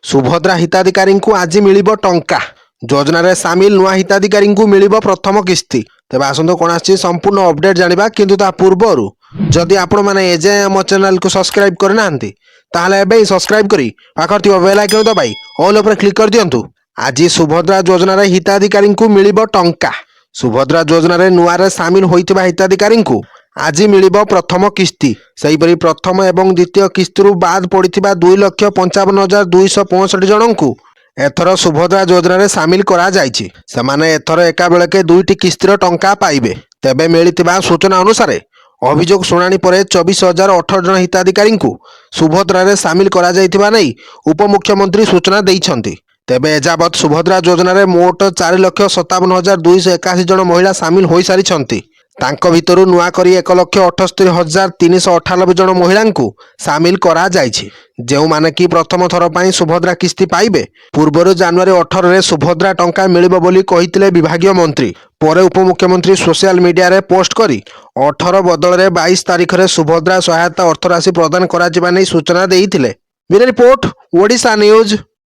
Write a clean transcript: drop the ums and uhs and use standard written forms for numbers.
सुभद्रा हिताधिकारी आज मिल टंका योजन सामिल नुआ हिताधिकारी मिल प्रथम किस्ती। तेज आसतु कौन आसी संपूर्ण अपडेट जाना किंतु ता पूर्वर जदि आपण मैंने एजे आम चैनल को सब्सक्राइब करना ताहले सब्सक्राइब करी पाखर थी बेल आइकन दबाई ऑल उपर क्लिक कर दिंतु। आज सुभद्रा योजन हिताधिकारी मिल टंका। सुभद्रा योजन नुआ सामिल होता हिताधिकारी आज मिल प्रथम किस्ती। सेहीपरि प्रथम एवं द्वितीय किस्ती बाद पड़ा 2,55,265 जन को एथर सुभद्रा योजन सामिल करा जायछि। सेमाने एथर एका बेलके दुईटी किस्तीर टंका पाइबे। तेबे मिलिथिबा सूचना अनुसार अभियोग शुणाणी पर 24,018 जन हिताधिकारी सुभद्रा सामिल करा जायथिबा नै उपमुख्यमंत्री सूचना दैछन्ति। तेबे एजावत सुभद्रा योजन मोट 4,57,281 जन महिला सामिल हो सारी। तांको भितरु नुआ करी 1,78,398 जन महिला को सामिल करा जायछि, जेउ माने कि प्रथम थर पई सुभद्रा किस्ती पाइबे। पूर्व जनवरी 18 रे सुभद्रा टंका मिलिबो बोली कहिथिले विभागीय मंत्री। परे उपमुख्यमंत्री सोशल मीडिया रे पोस्ट करी 18 बदल रे 22 तारिख रे सुभद्रा सहायता अर्थराशि प्रदान करा जिबा नै सूचना देइथिले। Bureau report Odisha news.